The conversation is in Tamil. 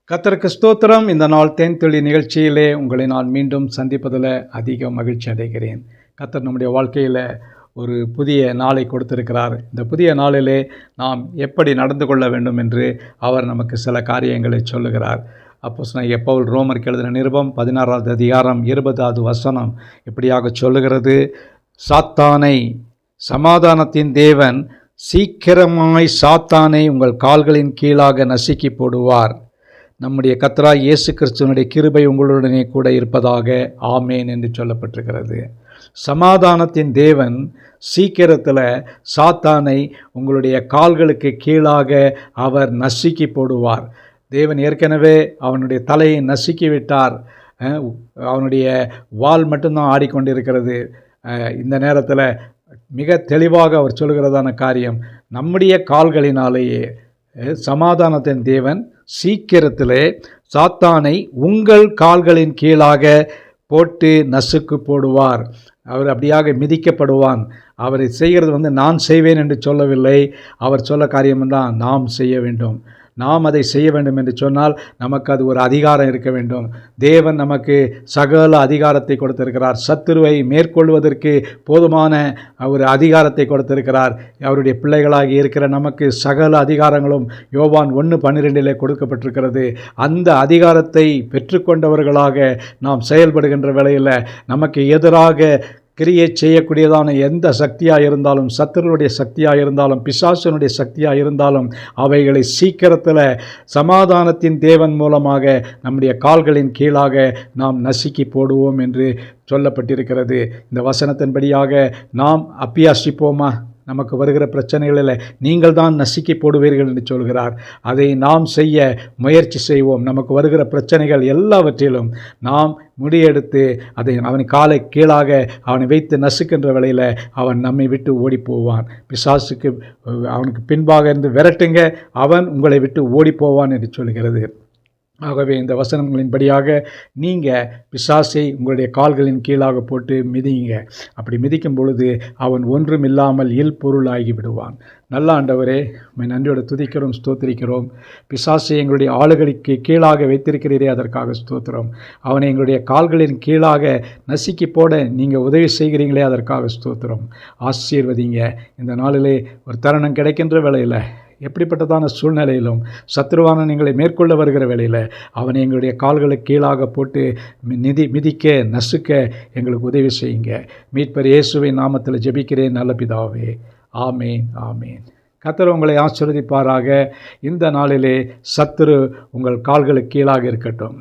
கர்த்தருக்கு ஸ்தோத்திரம். இந்த நாள் தேன்துளி நிகழ்ச்சியிலே உங்களை நான் மீண்டும் சந்திப்பதில் அதிக மகிழ்ச்சி அடைகிறேன். கர்த்தர் நம்முடைய வாழ்க்கையில் ஒரு புதிய நாளை கொடுத்திருக்கிறார். இந்த புதிய நாளிலே நாம் எப்படி நடந்து கொள்ள வேண்டும் என்று அவர் நமக்கு சில காரியங்களை சொல்லுகிறார். அப்போஸ்தலனாகிய பவுல் ரோமருக்கு எழுதின நிருபம் 16வது அதிகாரம் 20வது வசனம் இப்படியாக சொல்லுகிறது. சாத்தானை, சமாதானத்தின் தேவன் சீக்கிரமாய் சாத்தானை உங்கள் கால்களின் கீழாக நசுக்கி போடுவார். நம்முடைய கர்த்தராகிய இயேசு கிறிஸ்துவினுடைய கிருபை உங்களுடனே கூட இருப்பதாக. ஆமேன் என்று சொல்லப்பட்டிருக்கிறது. சமாதானத்தின் தேவன் சீக்கிரத்தில் சாத்தானை உங்களுடைய கால்களுக்கு கீழாக அவர் நசுக்கி போடுவார். தேவன் ஏற்கனவே அவனுடைய தலையை நசுக்கி விட்டார். அவனுடைய வால் மட்டும்தான் ஆடிக்கொண்டிருக்கிறது. இந்த நேரத்தில் மிக தெளிவாக அவர் சொல்கிறதான காரியம், நம்முடைய கால்களினாலேயே சமாதானத்தின் தேவன் சீக்கிரத்திலே சாத்தானை உங்கள் கால்களின் கீழாக போட்டு நசுக்கு போடுவார். அவர் அப்படியாக மிதிக்கப்படுவான். அவர் செய்கிறது நான் செய்வேன் என்று சொல்லவில்லை. அவர் சொல்ல காரியம்தான் நாம் செய்ய வேண்டும். நாம் அதை செய்ய வேண்டும் என்று சொன்னால் நமக்கு அது ஒரு அதிகாரம் இருக்க வேண்டும். தேவன் நமக்கு சகல அதிகாரத்தை கொடுத்திருக்கிறார். சத்துருவை மேற்கொள்வதற்கு போதுமான ஒரு அதிகாரத்தை கொடுத்திருக்கிறார். அவருடைய பிள்ளைகளாகி இருக்கிற நமக்கு சகல அதிகாரங்களும் யோவான் 1:12 கொடுக்கப்பட்டிருக்கிறது. அந்த அதிகாரத்தை பெற்றுக்கொண்டவர்களாக நாம் செயல்படுகின்ற வேளையில் நமக்கு எதிராக கிரியை செய்யக்கூடியதான எந்த சக்தியாக இருந்தாலும், சத்துருடைய சக்தியாக இருந்தாலும், பிசாசனுடைய சக்தியாக இருந்தாலும், அவைகளை சீக்கிரத்தில் சமாதானத்தின் தேவன் மூலமாக நம்முடைய கால்களின் கீழாக நாம் நசுக்கி போடுவோம் என்று சொல்லப்பட்டிருக்கிறது. இந்த வசனத்தின்படியாக நாம் அப்பியாசிப்போமா? நமக்கு வருகிற பிரச்சனைகளில் நீங்கள் தான் நசுக்கி போடுவீர்கள் என்று சொல்கிறார். அதை நாம் செய்ய முயற்சி செய்வோம். நமக்கு வருகிற பிரச்சனைகள் எல்லாவற்றிலும் நாம் முடியெடுத்து அதை அவன் காலை கீழாக அவனை வைத்து நசுக்கின்ற வேளையில் அவன் நம்மை விட்டு ஓடி போவான். பிசாசுக்கு அவனுக்கு பின்பாக இருந்து விரட்டுங்க, அவன் உங்களை விட்டு ஓடி போவான் என்று சொல்கிறது. ஆகவே இந்த வசனங்களின்படியாக நீங்கள் பிசாசை உங்களுடைய கால்களின் கீழாக போட்டு மிதிங்க. அப்படி மிதிக்கும் பொழுது அவன் ஒன்றும் இல்லாமல் பொருளாகி விடுவான். நல்ல ஆண்டவரே, நன்றியோடு துதிக்கிறோம், ஸ்தோத்திரிக்கிறோம். பிசாசை எங்களுடைய ஆளுகளுக்கு கீழாக வைத்திருக்கிறீரே, அதற்காக ஸ்தோத்திரம். அவனை எங்களுடைய கால்களின் கீழாக நசுக்கி போட நீங்கள் உதவி செய்கிறீங்களே, அதற்காக ஸ்தோத்திரம். ஆசீர்வதிங்க. இந்த நாளிலே ஒரு தருணம் கிடைக்கின்ற வேளையில், எப்படிப்பட்டதான சூழ்நிலையிலும் சத்ருவான எங்களை மேற்கொள்ள வருகிற வேளையில் அவனை எங்களுடைய கால்களுக்கு கீழாக போட்டு மிதிக்க நசுக்க எங்களுக்கு உதவி செய்யுங்க. மீட்பர் இயேசுவின் நாமத்தில் ஜெபிக்கிறேன் நல்ல பிதாவே. ஆமேன், ஆமேன். கர்த்தர் உங்களை ஆசீர்வதிப்பாராக. இந்த நாளிலே சத்துரு உங்கள் கால்களுக்கு கீழாக இருக்கட்டும்.